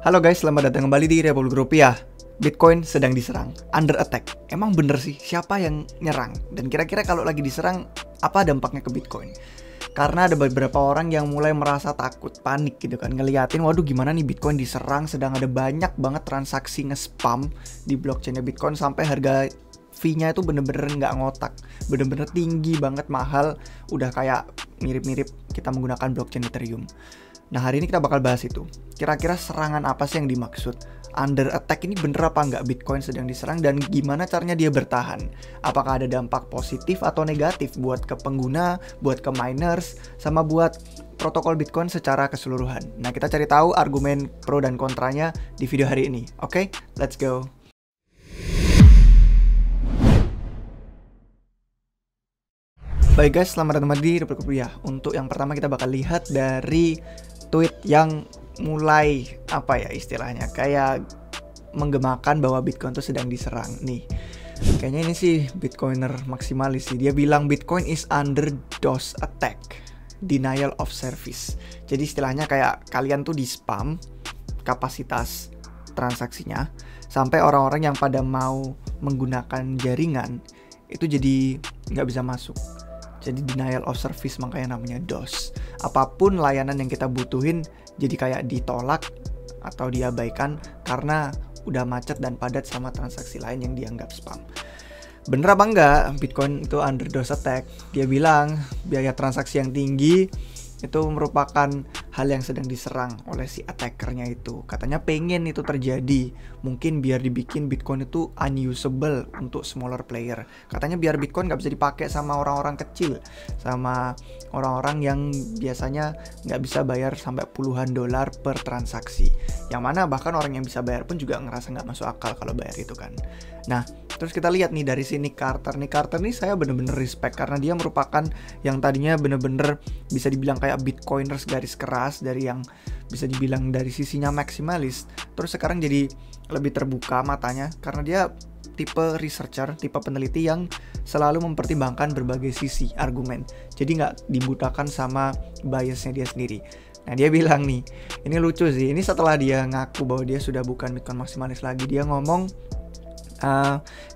Halo guys, selamat datang kembali di Republik Rupiah. Bitcoin sedang diserang, under attack. Emang bener sih, siapa yang nyerang? Dan kira-kira kalau lagi diserang, apa dampaknya ke Bitcoin? Karena ada beberapa orang yang mulai merasa takut, panik gitu kan. Ngeliatin, waduh gimana nih Bitcoin diserang, sedang ada banyak banget transaksi nge-spam di blockchainnya Bitcoin. Sampai harga fee-nya itu bener-bener nggak ngotak. Bener-bener tinggi banget, mahal. Udah kayak mirip-mirip kita menggunakan blockchain Ethereum. Nah, hari ini kita bakal bahas itu. Kira-kira serangan apa sih yang dimaksud? Under attack ini bener apa nggak Bitcoin sedang diserang dan gimana caranya dia bertahan? Apakah ada dampak positif atau negatif buat ke pengguna, buat ke miners, sama buat protokol Bitcoin secara keseluruhan? Nah, kita cari tahu argumen pro dan kontranya di video hari ini. Oke, let's go. Baik guys, selamat datang di Republik Rupiah. Untuk yang pertama kita bakal lihat dari tweet yang mulai istilahnya kayak menggemakan bahwa Bitcoin itu sedang diserang nih. Kayaknya ini sih Bitcoiner maksimalis sih. Dia bilang Bitcoin is under DOS attack, denial of service. Jadi istilahnya kayak kalian tuh di spam kapasitas transaksinya sampai orang-orang yang pada mau menggunakan jaringan itu jadi nggak bisa masuk. Jadi denial of service, makanya namanya DOS. Apapun layanan yang kita butuhin jadi kayak ditolak atau diabaikan karena udah macet dan padat sama transaksi lain yang dianggap spam. Bener apa enggak Bitcoin itu under DOS attack? Dia bilang biaya transaksi yang tinggi itu merupakan hal yang sedang diserang oleh si attackernya itu. Katanya pengen itu terjadi, mungkin biar dibikin Bitcoin itu unusable untuk smaller player. Katanya biar Bitcoin nggak bisa dipakai sama orang-orang kecil, sama orang-orang yang biasanya nggak bisa bayar sampai puluhan dolar per transaksi. Yang mana bahkan orang yang bisa bayar pun juga ngerasa nggak masuk akal kalau bayar itu kan. Nah, terus kita lihat nih dari sini Carter nih saya bener-bener respect karena dia merupakan yang tadinya bener-bener bisa dibilang kayak Bitcoiners garis keras, dari yang bisa dibilang dari sisinya maksimalis, terus sekarang jadi lebih terbuka matanya karena dia tipe researcher, tipe peneliti yang selalu mempertimbangkan berbagai sisi argumen, jadi nggak dibutakan sama biasnya dia sendiri. Nah, dia bilang nih, ini lucu sih, ini setelah dia ngaku bahwa dia sudah bukan Bitcoin maksimalis lagi, dia ngomong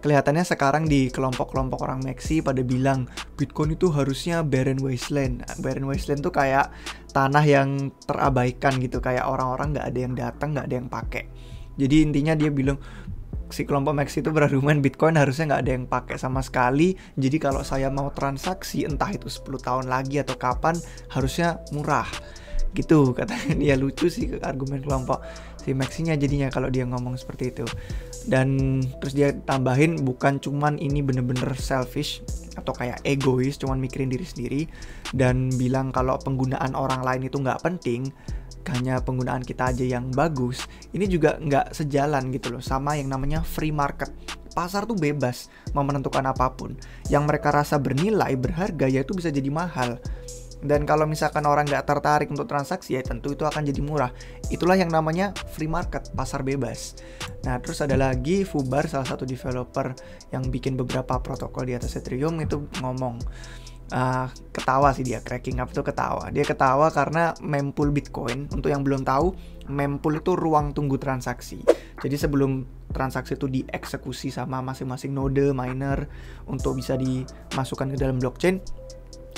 kelihatannya sekarang di kelompok-kelompok orang Maxi pada bilang Bitcoin itu harusnya barren wasteland. Barren wasteland tuh kayak tanah yang terabaikan gitu, kayak orang-orang nggak ada yang datang, nggak ada yang pakai. Jadi intinya dia bilang si kelompok Maxi itu berargumen Bitcoin harusnya nggak ada yang pakai sama sekali. Jadi kalau saya mau transaksi entah itu 10 tahun lagi atau kapan harusnya murah. Gitu katanya. Dia lucu sih argumen kelompok si Maxi-nya jadinya kalau dia ngomong seperti itu. Dan terus dia tambahin bukan cuman ini bener-bener selfish atau kayak egois, cuman mikirin diri sendiri, dan bilang kalau penggunaan orang lain itu nggak penting, hanya penggunaan kita aja yang bagus. Ini juga nggak sejalan gitu loh sama yang namanya free market. Pasar tuh bebas mau menentukan apapun. Yang mereka rasa bernilai, berharga, ya itu bisa jadi mahal. Dan kalau misalkan orang nggak tertarik untuk transaksi, ya tentu itu akan jadi murah. Itulah yang namanya free market, pasar bebas. Nah, terus ada lagi Fubar, salah satu developer yang bikin beberapa protokol di atas Ethereum, itu ngomong, ketawa sih dia, cracking up tuh ketawa. Dia ketawa karena mempool Bitcoin, untuk yang belum tahu, mempool itu ruang tunggu transaksi. Jadi sebelum transaksi itu dieksekusi sama masing-masing node miner untuk bisa dimasukkan ke dalam blockchain,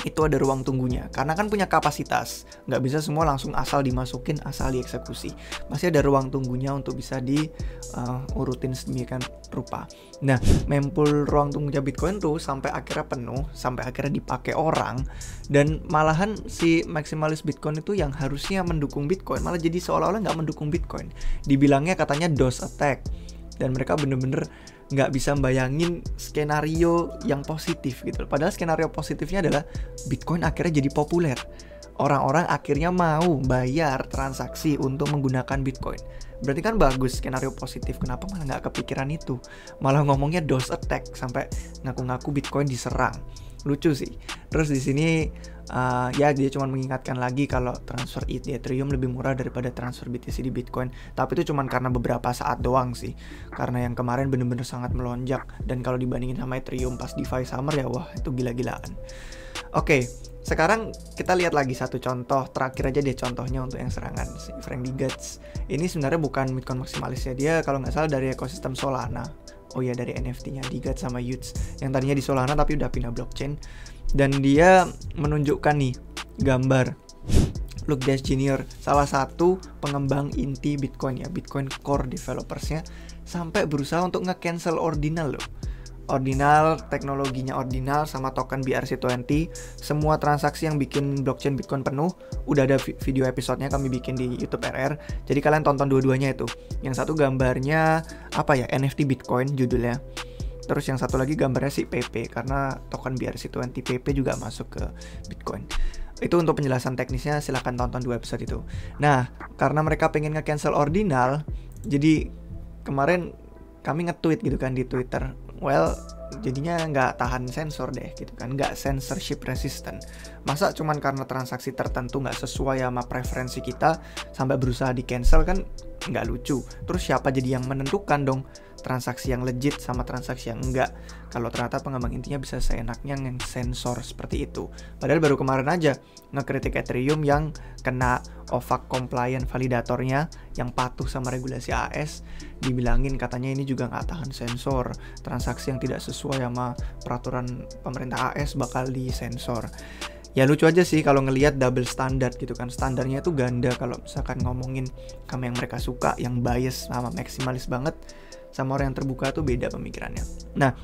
itu ada ruang tunggunya, karena kan punya kapasitas, nggak bisa semua langsung asal dimasukin, asal dieksekusi, masih ada ruang tunggunya untuk bisa diurutin sedemikian rupa. Nah, mempool ruang tunggunya Bitcoin tuh sampai akhirnya penuh, sampai akhirnya dipakai orang, dan malahan si maksimalis Bitcoin itu yang harusnya mendukung Bitcoin malah jadi seolah-olah nggak mendukung Bitcoin. Dibilangnya katanya DOS attack, dan mereka bener-bener nggak bisa bayangin skenario yang positif gitu. Padahal skenario positifnya adalah Bitcoin akhirnya jadi populer. Orang-orang akhirnya mau bayar transaksi untuk menggunakan Bitcoin. Berarti kan bagus skenario positif. Kenapa malah nggak kepikiran itu? Malah ngomongnya DOS attack sampai ngaku-ngaku Bitcoin diserang. Lucu sih. Terus di sini ya dia cuma mengingatkan lagi kalau transfer ETH di Ethereum lebih murah daripada transfer BTC di Bitcoin. Tapi itu cuma karena beberapa saat doang sih. Karena yang kemarin bener-bener sangat melonjak, dan kalau dibandingin sama Ethereum pas DeFi Summer ya wah itu gila-gilaan. Oke, sekarang kita lihat lagi satu contoh terakhir aja deh, contohnya untuk yang serangan si Frank Digats. Ini sebenarnya bukan Bitcoin maksimalis ya, dia kalau nggak salah dari ekosistem Solana. Oh ya, dari NFT-nya Digats sama Yuts yang tadinya di Solana tapi udah pindah blockchain. Dan dia menunjukkan nih gambar Luke Dash Jr., salah satu pengembang inti Bitcoin ya, Bitcoin Core developersnya, sampai berusaha untuk nge-cancel Ordinal loh. Ordinal, teknologinya Ordinal sama token BRC20, semua transaksi yang bikin blockchain Bitcoin penuh, udah ada video episodenya kami bikin di YouTube RR. Jadi kalian tonton dua-duanya itu. Yang satu gambarnya apa ya, NFT Bitcoin judulnya. Terus yang satu lagi gambarnya si PP, karena token BRC20 PP juga masuk ke Bitcoin. Itu untuk penjelasan teknisnya silahkan tonton 2 episode itu. Nah, karena mereka pengen nge-cancel Ordinal, jadi kemarin kami nge-tweet gitu kan di Twitter. Well, jadinya nggak tahan sensor deh gitu kan, nggak censorship resistant. Masa cuman karena transaksi tertentu nggak sesuai sama preferensi kita sampai berusaha di cancel, kan nggak lucu. Terus siapa jadi yang menentukan dong transaksi yang legit sama transaksi yang enggak, kalau ternyata pengembang intinya bisa seenaknya nge-sensor seperti itu. Padahal baru kemarin aja ngekritik Ethereum yang kena OFAC compliant validatornya yang patuh sama regulasi AS, dibilangin katanya ini juga nggak tahan sensor, transaksi yang tidak sesuai sama peraturan pemerintah AS bakal disensor. Ya lucu aja sih kalau ngelihat double standard gitu kan, standarnya itu ganda kalau misalkan ngomongin sama yang mereka suka, yang bias sama maksimalis banget, sama orang yang terbuka tuh beda pemikirannya. Nah,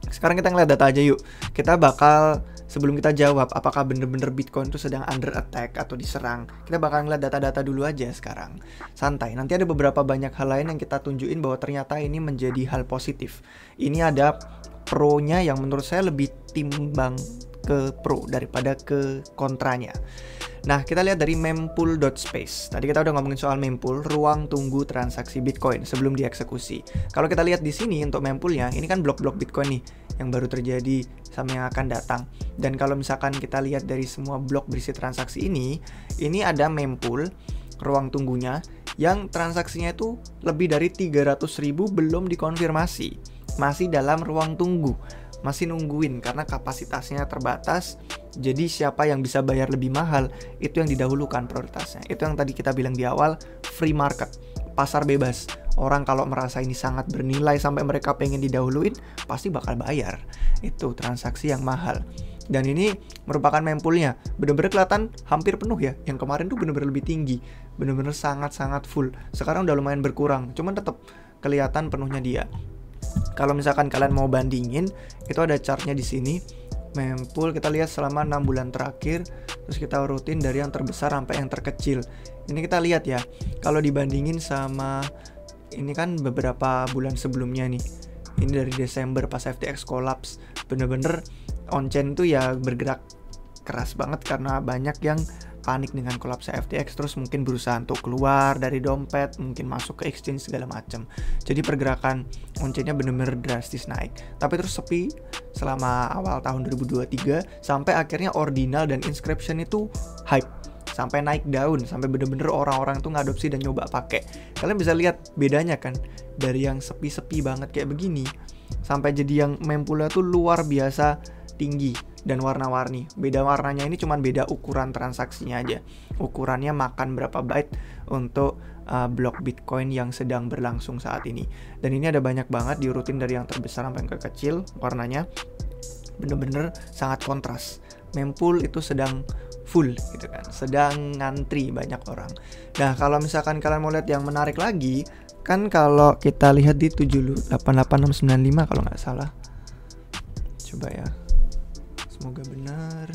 sekarang kita ngeliat data aja yuk. Kita bakal, sebelum kita jawab apakah bener-bener Bitcoin itu sedang under attack atau diserang, kita bakal ngeliat data-data dulu aja sekarang. Santai, nanti ada beberapa banyak hal lain yang kita tunjukin bahwa ternyata ini menjadi hal positif. Ini ada pro-nya yang menurut saya lebih timbang ke pro daripada ke kontranya. Nah, kita lihat dari mempool.space. Tadi kita udah ngomongin soal mempool, ruang tunggu transaksi Bitcoin sebelum dieksekusi. Kalau kita lihat di sini untuk mempoolnya, ini kan blok-blok Bitcoin nih yang baru terjadi sama yang akan datang. Dan kalau misalkan kita lihat dari semua blok berisi transaksi ini ada mempool, ruang tunggunya yang transaksinya itu lebih dari 300.000 belum dikonfirmasi. Masih dalam ruang tunggu. Masih nungguin karena kapasitasnya terbatas. Jadi siapa yang bisa bayar lebih mahal, itu yang didahulukan prioritasnya. Itu yang tadi kita bilang di awal, free market, pasar bebas. Orang kalau merasa ini sangat bernilai sampai mereka pengen didahuluin, pasti bakal bayar. Itu transaksi yang mahal. Dan ini merupakan mempoolnya, bener-bener kelihatan hampir penuh ya. Yang kemarin tuh bener-bener lebih tinggi, bener-bener sangat-sangat full. Sekarang udah lumayan berkurang, cuman tetap kelihatan penuhnya dia. Kalau misalkan kalian mau bandingin, itu ada chartnya di sini. Mempool kita lihat selama 6 bulan terakhir, terus kita urutin dari yang terbesar sampai yang terkecil. Ini kita lihat ya, kalau dibandingin sama ini kan beberapa bulan sebelumnya nih. Ini dari Desember pas FTX collapse, bener-bener on-chain tuh ya bergerak keras banget karena banyak yang panik dengan kolapsnya FTX, terus mungkin berusaha untuk keluar dari dompet, mungkin masuk ke exchange segala macam. Jadi pergerakan on-chain-nya bener-bener drastis naik. Tapi terus sepi selama awal tahun 2023 sampai akhirnya Ordinal dan Inscription itu hype, sampai naik daun, sampai bener-bener orang-orang tuh ngadopsi dan nyoba pakai. Kalian bisa lihat bedanya kan, dari yang sepi-sepi banget kayak begini sampai jadi yang mempoolnya tuh luar biasa tinggi dan warna-warni. Beda warnanya ini cuman beda ukuran transaksinya aja. Ukurannya makan berapa byte untuk blok Bitcoin yang sedang berlangsung saat ini. Dan ini ada banyak banget diurutin dari yang terbesar sampai yang kecil. Warnanya bener-bener sangat kontras. Mempool itu sedang full gitu kan, sedang ngantri banyak orang. Nah, kalau misalkan kalian mau lihat yang menarik lagi, kan kalau kita lihat di 7889695 kalau nggak salah. Coba ya. Semoga benar.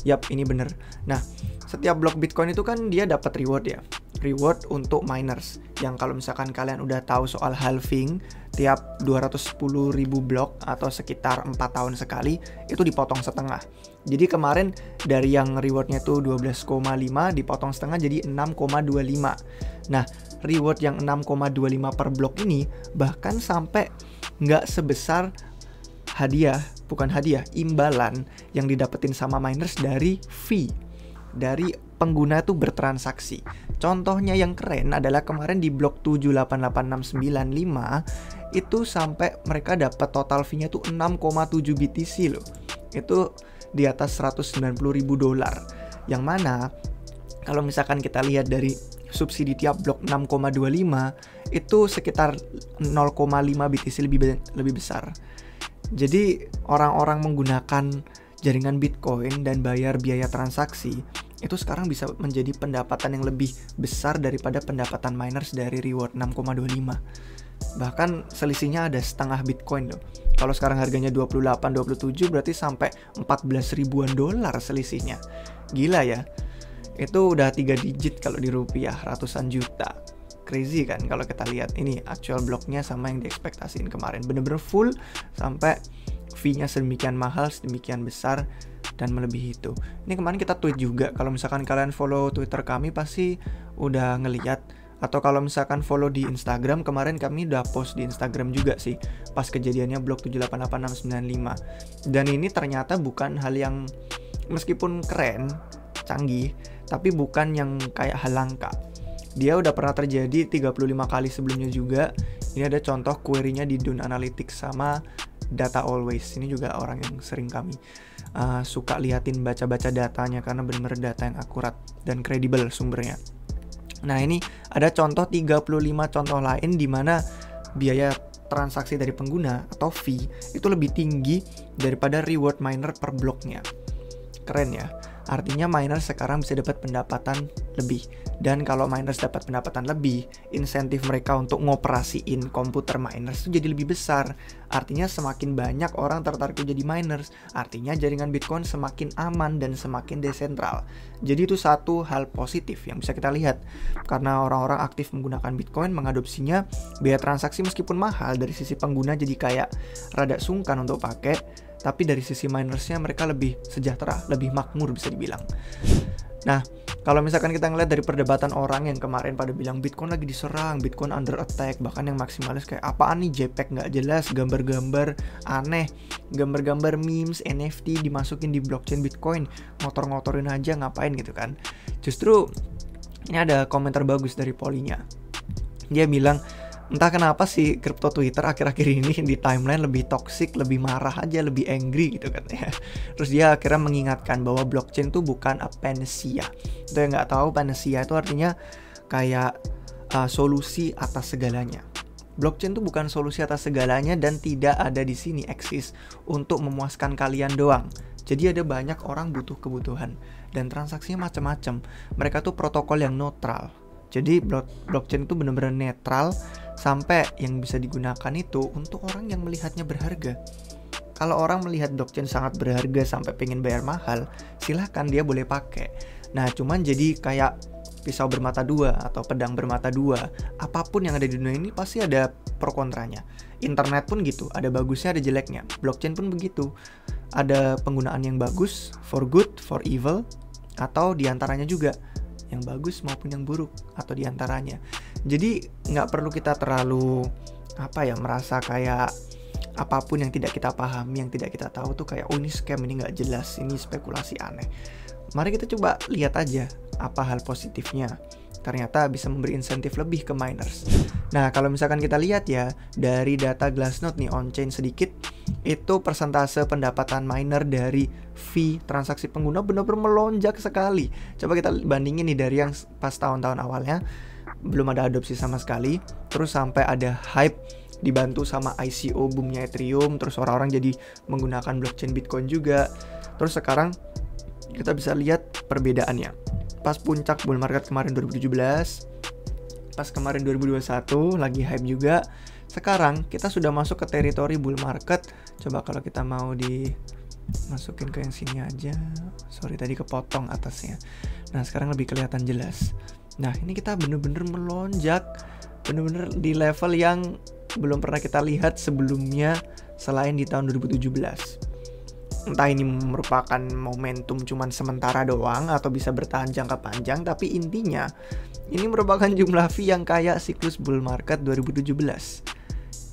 Yap, ini benar. Nah, setiap blok Bitcoin itu kan dia dapat reward ya. Reward untuk miners. Yang kalau misalkan kalian udah tahu soal halving, tiap 210.000 blok atau sekitar 4 tahun sekali, itu dipotong setengah. Jadi kemarin dari yang rewardnya itu 12,5 dipotong setengah jadi 6,25. Nah, reward yang 6,25 per blok ini bahkan sampai nggak sebesar imbalan yang didapetin sama miners dari fee dari pengguna itu bertransaksi. Contohnya yang keren adalah kemarin di blok 7889695 itu sampai mereka dapat total fee-nya tuh 6,7 BTC loh. Itu di atas 190.000 dolar. Yang mana kalau misalkan kita lihat dari subsidi tiap blok 6,25 itu sekitar 0,5 BTC lebih besar. Jadi orang-orang menggunakan jaringan Bitcoin dan bayar biaya transaksi itu sekarang bisa menjadi pendapatan yang lebih besar daripada pendapatan miners dari reward 6,25. Bahkan selisihnya ada setengah Bitcoin loh. Kalau sekarang harganya 28-27 berarti sampai 14 ribuan dolar selisihnya. Gila ya. Itu udah 3 digit kalau di rupiah, ratusan juta. Crazy kan kalau kita lihat ini actual bloknya sama yang diekspektasiin kemarin. Bener-bener full sampai fee-nya sedemikian mahal, sedemikian besar dan melebihi itu. Ini kemarin kita tweet juga. Kalau misalkan kalian follow Twitter kami pasti udah ngeliat. Atau kalau misalkan follow di Instagram, kemarin kami udah post di Instagram juga sih pas kejadiannya blok 7888695. Dan ini ternyata bukan hal yang meskipun keren, canggih, tapi bukan yang kayak hal langka. Dia udah pernah terjadi 35 kali sebelumnya juga. Ini ada contoh query-nya di Dune Analytics sama Data Always. Ini juga orang yang sering kami suka liatin baca-baca datanya karena benar-benar data yang akurat dan kredibel sumbernya. Nah ini ada contoh 35 contoh lain di mana biaya transaksi dari pengguna atau fee itu lebih tinggi daripada reward miner per bloknya. Keren ya. Artinya miners sekarang bisa dapat pendapatan lebih. Dan kalau miners dapat pendapatan lebih, insentif mereka untuk ngoperasiin komputer miners itu jadi lebih besar. Artinya semakin banyak orang tertarik jadi miners. Artinya jaringan Bitcoin semakin aman dan semakin desentral. Jadi itu satu hal positif yang bisa kita lihat. Karena orang-orang aktif menggunakan Bitcoin, mengadopsinya, biaya transaksi meskipun mahal dari sisi pengguna jadi kayak rada sungkan untuk pakai. Tapi dari sisi minersnya mereka lebih sejahtera, lebih makmur bisa dibilang. Nah, kalau misalkan kita ngeliat dari perdebatan orang yang kemarin pada bilang Bitcoin lagi diserang, Bitcoin under attack, bahkan yang maksimalis kayak apaan nih JPEG nggak jelas, gambar-gambar aneh, gambar-gambar memes, NFT dimasukin di blockchain Bitcoin, ngotor-ngotorin aja ngapain gitu kan. Justru ini ada komentar bagus dari Polinya. Dia bilang, entah kenapa sih crypto Twitter akhir-akhir ini di timeline lebih toxic, lebih marah aja, lebih angry gitu kan ya. Terus dia akhirnya mengingatkan bahwa blockchain itu bukan a panacea. Itu yang nggak tahu, panacea itu artinya kayak solusi atas segalanya. Blockchain itu bukan solusi atas segalanya dan tidak ada di sini eksis untuk memuaskan kalian doang. Jadi ada banyak orang butuh kebutuhan dan transaksinya macam-macam. Mereka tuh protokol yang neutral. Jadi blockchain itu benar-benar netral sampai yang bisa digunakan itu untuk orang yang melihatnya berharga. Kalau orang melihat blockchain sangat berharga sampai pengen bayar mahal, silahkan dia boleh pakai. Nah cuman jadi kayak pisau bermata dua atau pedang bermata dua. Apapun yang ada di dunia ini pasti ada pro kontranya. Internet pun gitu, ada bagusnya ada jeleknya. Blockchain pun begitu. Ada penggunaan yang bagus, for good, for evil, atau diantaranya juga yang bagus maupun yang buruk atau diantaranya. Jadi nggak perlu kita terlalu merasa kayak apapun yang tidak kita pahami, yang tidak kita tahu tuh kayak ini scam, ini nggak jelas, ini spekulasi aneh. Mari kita coba lihat aja apa hal positifnya. Ternyata bisa memberi insentif lebih ke miners. Nah kalau misalkan kita lihat ya dari data Glassnode nih on-chain sedikit, itu persentase pendapatan miner dari fee transaksi pengguna benar-benar melonjak sekali. Coba kita bandingin nih dari yang pas tahun-tahun awalnya belum ada adopsi sama sekali, terus sampai ada hype dibantu sama ICO boomnya Ethereum, terus orang-orang jadi menggunakan blockchain Bitcoin juga. Terus sekarang kita bisa lihat perbedaannya. Pas puncak bull market kemarin 2017, pas kemarin 2021 lagi hype juga. Sekarang kita sudah masuk ke teritori bull market. Coba kalau kita mau dimasukin ke yang sini aja. Sorry tadi kepotong atasnya. Nah sekarang lebih kelihatan jelas. Nah ini kita bener-bener melonjak, bener-bener di level yang belum pernah kita lihat sebelumnya selain di tahun 2017. Entah ini merupakan momentum cuman sementara doang atau bisa bertahan jangka panjang, tapi intinya ini merupakan jumlah fee yang kayak siklus bull market 2017.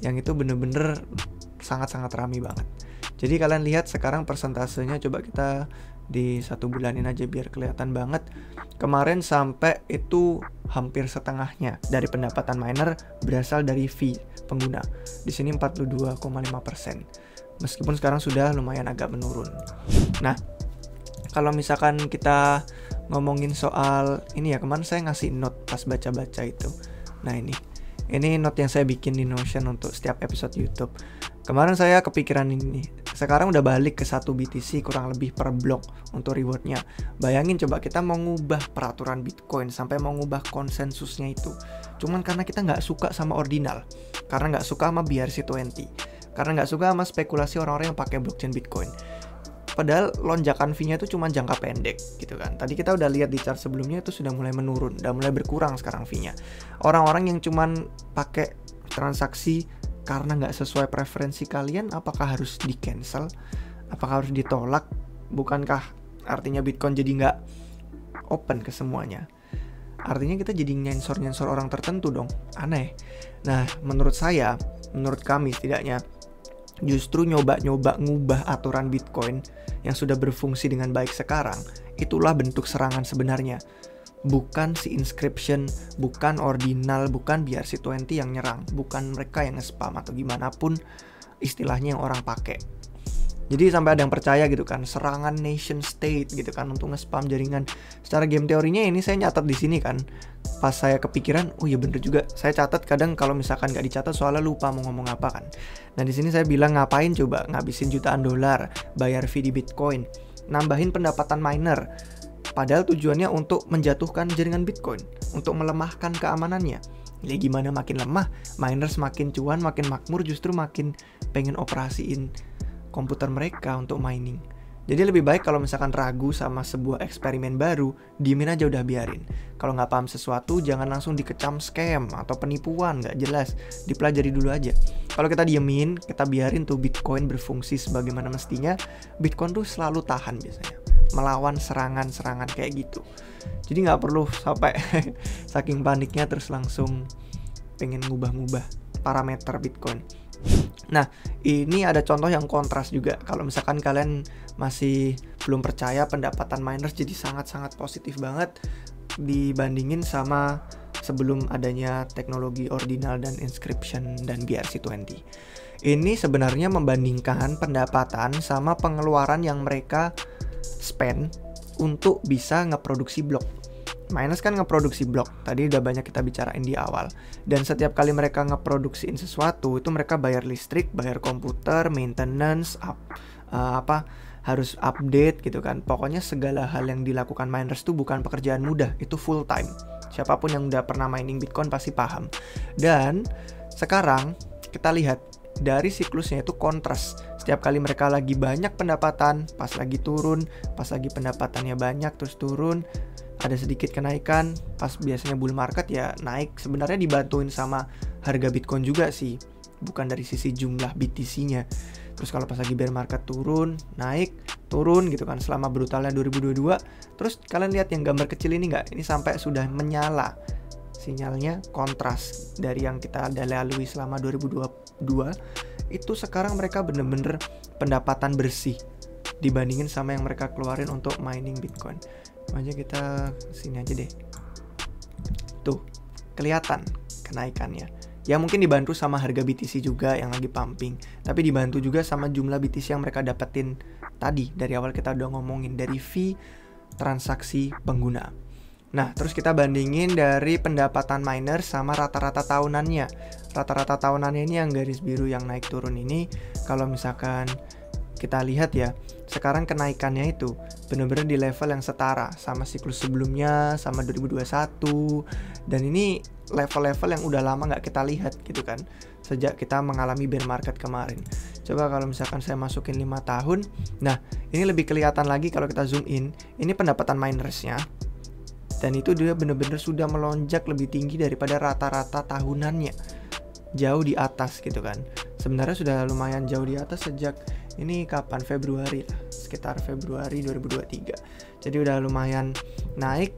Yang itu bener-bener sangat-sangat ramai banget. Jadi kalian lihat sekarang persentasenya, coba kita di 1 bulanin aja biar kelihatan banget. Kemarin sampai itu hampir setengahnya dari pendapatan miner berasal dari fee pengguna. Di sini 42,5%. Meskipun sekarang sudah lumayan agak menurun. Nah, kalau misalkan kita ngomongin soal ini ya, kemarin saya ngasih note pas baca-baca itu. Nah ini note yang saya bikin di Notion untuk setiap episode YouTube. Kemarin saya kepikiran ini. Sekarang udah balik ke 1 BTC kurang lebih per blok untuk rewardnya. Bayangin coba kita mau ngubah peraturan Bitcoin sampai mau ngubah konsensusnya itu. Cuman karena kita nggak suka sama ordinal, karena nggak suka sama BRC20, karena nggak suka sama spekulasi orang-orang yang pakai blockchain Bitcoin. Padahal lonjakan fee-nya itu cuma jangka pendek gitu kan. Tadi kita udah lihat di chart sebelumnya itu sudah mulai menurun, udah mulai berkurang sekarang fee-nya. Orang-orang yang cuman pakai transaksi karena nggak sesuai preferensi kalian, apakah harus di cancel? Apakah harus ditolak? Bukankah artinya Bitcoin jadi nggak open ke semuanya? Artinya kita jadi nyensor-nyensor orang tertentu dong. Aneh. Nah, menurut saya, menurut kami setidaknya, justru nyoba-nyoba ngubah aturan Bitcoin yang sudah berfungsi dengan baik sekarang, itulah bentuk serangan sebenarnya. Bukan si Inscription, bukan Ordinal, bukan BRC20 yang nyerang, bukan mereka yang nge-spam atau gimana pun istilahnya yang orang pakai. Jadi sampai ada yang percaya gitu kan, serangan nation state gitu kan untuk nge-spam jaringan. Secara game teorinya ini saya nyatat di sini kan. Pas saya kepikiran, oh iya bener juga. Saya catat kadang kalau misalkan nggak dicatat soalnya lupa mau ngomong apa kan. Nah di sini saya bilang ngapain coba ngabisin jutaan dolar, bayar fee di Bitcoin, nambahin pendapatan miner. Padahal tujuannya untuk menjatuhkan jaringan Bitcoin, untuk melemahkan keamanannya. Ya gimana makin lemah, miners makin cuan, makin makmur, justru makin pengen operasiin komputer mereka untuk mining. Jadi lebih baik kalau misalkan ragu sama sebuah eksperimen baru, diemin aja udah biarin. Kalau nggak paham sesuatu, jangan langsung dikecam scam atau penipuan, nggak jelas. Dipelajari dulu aja. Kalau kita diemin, kita biarin tuh Bitcoin berfungsi sebagaimana mestinya, Bitcoin tuh selalu tahan biasanya, melawan serangan-serangan kayak gitu. Jadi nggak perlu sampai saking paniknya terus langsung pengen ngubah-ngubah parameter Bitcoin. Nah, ini ada contoh yang kontras juga. Kalau misalkan kalian masih belum percaya, pendapatan miners jadi sangat-sangat positif banget dibandingin sama sebelum adanya teknologi ordinal dan inscription dan BRC20. Ini sebenarnya membandingkan pendapatan sama pengeluaran yang mereka spend untuk bisa ngeproduksi blok. Miners kan ngeproduksi blok, tadi udah banyak kita bicarain di awal. Dan setiap kali mereka ngeproduksiin sesuatu, itu mereka bayar listrik, bayar komputer, maintenance, harus update gitu kan. Pokoknya segala hal yang dilakukan miners itu bukan pekerjaan mudah, itu full time. Siapapun yang udah pernah mining Bitcoin pasti paham. Dan sekarang kita lihat dari siklusnya itu kontras. Setiap kali mereka lagi banyak pendapatan, pas lagi turun, pas lagi pendapatannya banyak terus turun, ada sedikit kenaikan. Pas biasanya bull market ya naik. Sebenarnya dibantuin sama harga Bitcoin juga sih, bukan dari sisi jumlah BTC-nya. Terus kalau pas lagi bear market turun, naik, turun gitu kan selama brutalnya 2022. Terus kalian lihat yang gambar kecil ini nggak? Ini sampai sudah menyala. Sinyalnya kontras dari yang kita lalui selama 2022. Itu sekarang mereka bener-bener pendapatan bersih dibandingin sama yang mereka keluarin untuk mining Bitcoin. Aja kita sini aja deh. Tuh, kelihatan kenaikannya. Ya mungkin dibantu sama harga BTC juga yang lagi pumping, tapi dibantu juga sama jumlah BTC yang mereka dapetin tadi. Dari awal kita udah ngomongin dari fee transaksi pengguna. Nah, terus kita bandingin dari pendapatan miner sama rata-rata tahunannya. Rata-rata tahunannya ini yang garis biru yang naik turun ini, kalau misalkan kita lihat ya, sekarang kenaikannya itu benar-benar di level yang setara sama siklus sebelumnya, sama 2021. Dan ini level-level yang udah lama nggak kita lihat gitu kan, sejak kita mengalami bear market kemarin. Coba kalau misalkan saya masukin 5 tahun, nah ini lebih kelihatan lagi kalau kita zoom in. Ini pendapatan minersnya, dan itu dia benar-benar sudah melonjak lebih tinggi daripada rata-rata tahunannya, jauh di atas gitu kan. Sebenarnya sudah lumayan jauh di atas sejak ini kapan, Februari lah, sekitar Februari 2023. Jadi udah lumayan naik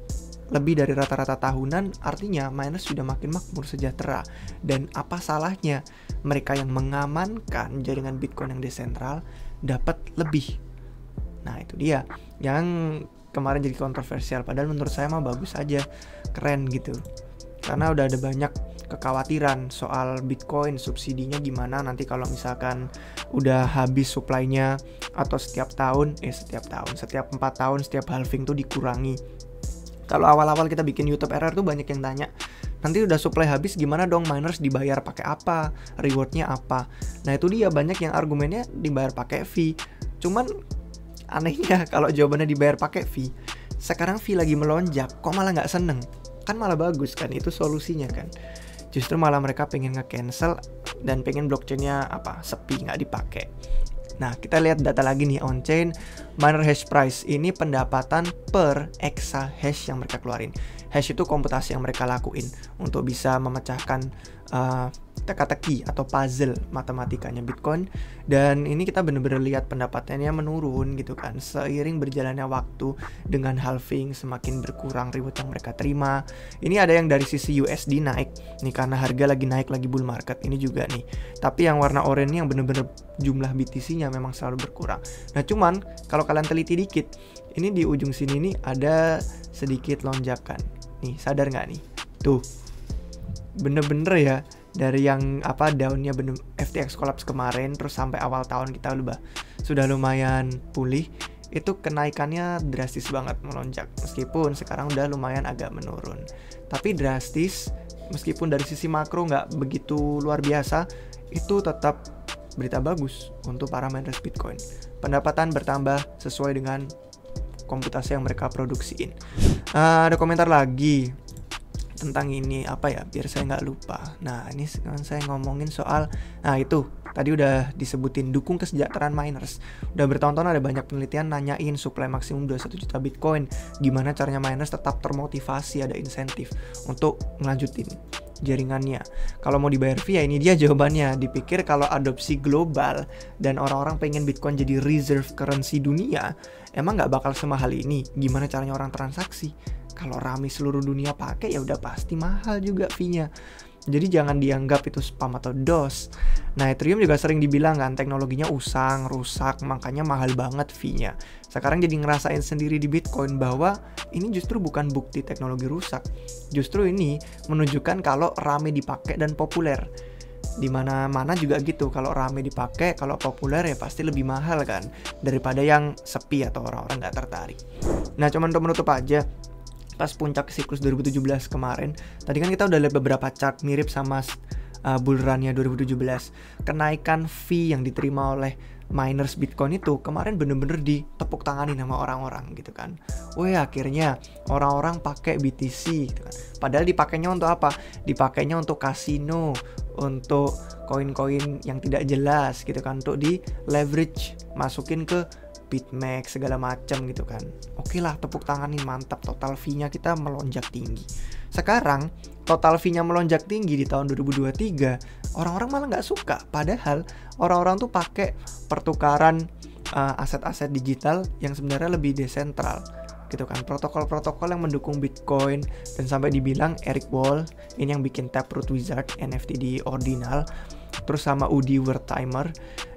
lebih dari rata-rata tahunan. Artinya miners sudah makin makmur, sejahtera. Dan apa salahnya mereka yang mengamankan jaringan Bitcoin yang desentral dapat lebih. Nah itu dia yang kemarin jadi kontroversial, padahal menurut saya mah bagus aja, keren gitu. karena udah ada banyak kekhawatiran soal Bitcoin, subsidinya gimana nanti kalau misalkan udah habis supply-nya, atau setiap 4 tahun setiap halving tuh dikurangi. Kalau awal-awal kita bikin YouTube RR tuh banyak yang tanya, nanti udah supply habis gimana dong, miners dibayar pakai apa, rewardnya apa. Nah itu dia, banyak yang argumennya dibayar pakai fee. Cuman anehnya kalau jawabannya dibayar pakai fee, sekarang fee lagi melonjak, kok malah nggak seneng? Kan malah bagus kan, itu solusinya kan. Justru malah mereka pengen nge-cancel dan pengen blockchainnya sepi, nggak dipakai. Nah, kita lihat data lagi nih on-chain miner hash price. Ini pendapatan per exa hash yang mereka keluarin. Hash itu komputasi yang mereka lakuin untuk bisa memecahkan teka-teki atau puzzle matematikanya Bitcoin. Dan ini kita bener-bener lihat pendapatannya menurun gitu kan, seiring berjalannya waktu. Dengan halving semakin berkurang reward yang mereka terima. Ini ada yang dari sisi USD naik nih karena harga lagi naik, lagi bull market. Ini juga nih, tapi yang warna oranye yang bener-bener jumlah BTC-nya memang selalu berkurang. Nah cuman kalau kalian teliti dikit, ini di ujung sini nih ada sedikit lonjakan. Nih, sadar nggak nih? Tuh, bener-bener ya, dari yang daunnya FTX collapse kemarin terus sampai awal tahun kita sudah lumayan pulih, itu kenaikannya drastis banget, melonjak. Meskipun sekarang udah lumayan agak menurun, tapi drastis. Meskipun dari sisi makro nggak begitu luar biasa, itu tetap berita bagus untuk para miners Bitcoin. Pendapatan bertambah sesuai dengan komputasi yang mereka produksiin. Ada komentar lagi tentang ini biar saya nggak lupa. Nah ini sekarang saya ngomongin soal, itu tadi udah disebutin, dukung kesejahteraan miners. Udah bertahun-tahun ada banyak penelitian nanyain supply maksimum 21 juta Bitcoin, gimana caranya miners tetap termotivasi, ada insentif untuk ngelanjutin jaringannya. Kalau mau dibayar fee, ya ini dia jawabannya. Dipikir kalau adopsi global dan orang-orang pengen Bitcoin jadi reserve currency dunia, emang nggak bakal semahal ini. Gimana caranya orang transaksi? Kalau rame seluruh dunia pakai, ya udah pasti mahal juga fee-nya. Jadi jangan dianggap itu spam atau DOS. Nah, Ethereum juga sering dibilang kan teknologinya usang, rusak, makanya mahal banget fee-nya. Sekarang jadi ngerasain sendiri di Bitcoin bahwa ini justru bukan bukti teknologi rusak. Justru ini menunjukkan kalau rame dipakai dan populer. Di mana-mana juga gitu, kalau rame dipakai, kalau populer ya pasti lebih mahal kan daripada yang sepi atau orang-orang nggak tertarik. Nah, cuman untuk menutup aja, pas puncak siklus 2017 kemarin, tadi kan kita udah lihat beberapa chart mirip sama bull run-nya 2017. Kenaikan fee yang diterima oleh miners Bitcoin itu kemarin bener-bener ditepuk tanganin sama orang-orang gitu kan. Wih, akhirnya orang-orang pakai BTC gitu kan. Padahal dipakainya untuk apa? Dipakainya untuk kasino, untuk koin-koin yang tidak jelas gitu kan, untuk di leverage, masukin ke BitMEX segala macam gitu kan. Oke lah, tepuk tangan nih, mantap, total fee-nya kita melonjak tinggi. Sekarang total fee-nya melonjak tinggi di tahun 2023, orang-orang malah nggak suka. Padahal orang-orang tuh pakai pertukaran aset-aset digital yang sebenarnya lebih desentral gitu kan. Protokol-protokol yang mendukung Bitcoin, dan sampai dibilang Eric Wall ini yang bikin Taproot Wizard NFT di Ordinal, terus sama Udi Wertheimer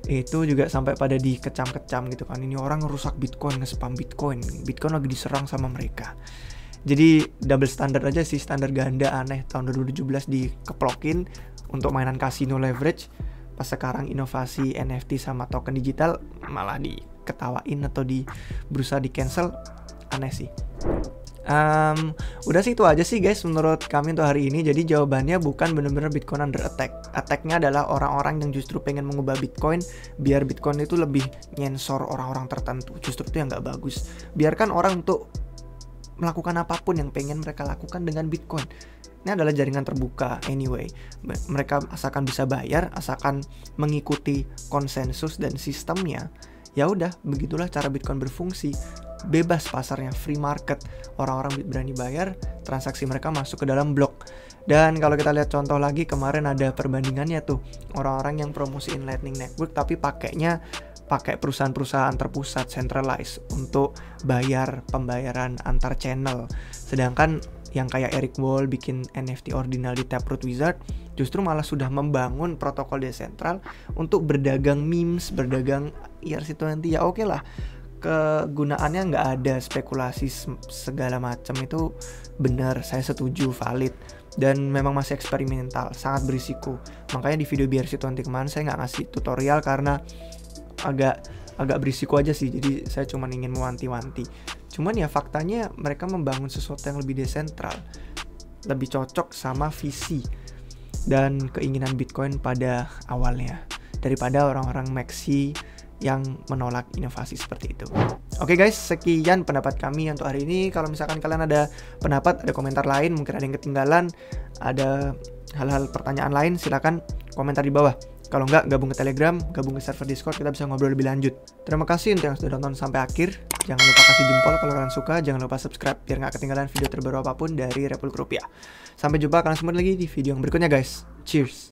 itu juga sampai pada dikecam-kecam gitu kan. Ini orang ngerusak Bitcoin, nge-spam Bitcoin lagi diserang sama mereka. Jadi double standard aja sih, standar ganda aneh tahun 2017 dikeplokin untuk mainan kasino leverage. Pas sekarang inovasi NFT sama token digital malah diketawain atau berusaha di cancel, aneh sih. Udah sih itu aja sih guys menurut kami untuk hari ini. Jadi jawabannya bukan bener-bener Bitcoin under attack. Attack-nya adalah orang-orang yang justru pengen mengubah Bitcoin biar Bitcoin itu lebih nyensor orang-orang tertentu. Justru itu yang gak bagus. Biarkan orang untuk melakukan apapun yang pengen mereka lakukan dengan Bitcoin. Ini adalah jaringan terbuka anyway. Mereka asalkan bisa bayar, asalkan mengikuti konsensus dan sistemnya, ya udah, begitulah cara Bitcoin berfungsi. Bebas pasarnya, free market. Orang-orang berani bayar, transaksi mereka masuk ke dalam blok. Dan kalau kita lihat contoh lagi, kemarin ada perbandingannya tuh, orang-orang yang promosiin Lightning Network tapi pakai perusahaan-perusahaan terpusat centralized untuk bayar pembayaran antar channel. Sedangkan yang kayak Eric Wall bikin NFT Ordinal di Taproot Wizard justru malah sudah membangun protokol desentral untuk berdagang memes, berdagang ERC20. Ya oke lah, kegunaannya nggak ada, spekulasi segala macam itu benar, saya setuju, valid, dan memang masih eksperimental, sangat berisiko. Makanya di video BRC20 kemarin saya nggak ngasih tutorial karena agak berisiko aja sih, jadi saya cuma ingin mewanti-wanti. Cuman ya faktanya mereka membangun sesuatu yang lebih desentral, lebih cocok sama visi dan keinginan Bitcoin pada awalnya daripada orang-orang maxi yang menolak inovasi seperti itu. Oke guys, sekian pendapat kami untuk hari ini. Kalau misalkan kalian ada pendapat, ada komentar lain, mungkin ada yang ketinggalan, ada hal-hal pertanyaan lain, silakan komentar di bawah. Kalau nggak, gabung ke Telegram, gabung ke server Discord, kita bisa ngobrol lebih lanjut. Terima kasih untuk yang sudah nonton sampai akhir. Jangan lupa kasih jempol kalau kalian suka. Jangan lupa subscribe biar nggak ketinggalan video terbaru apapun dari Republik Rupiah. Sampai jumpa kalian semua lagi di video yang berikutnya guys. Cheers!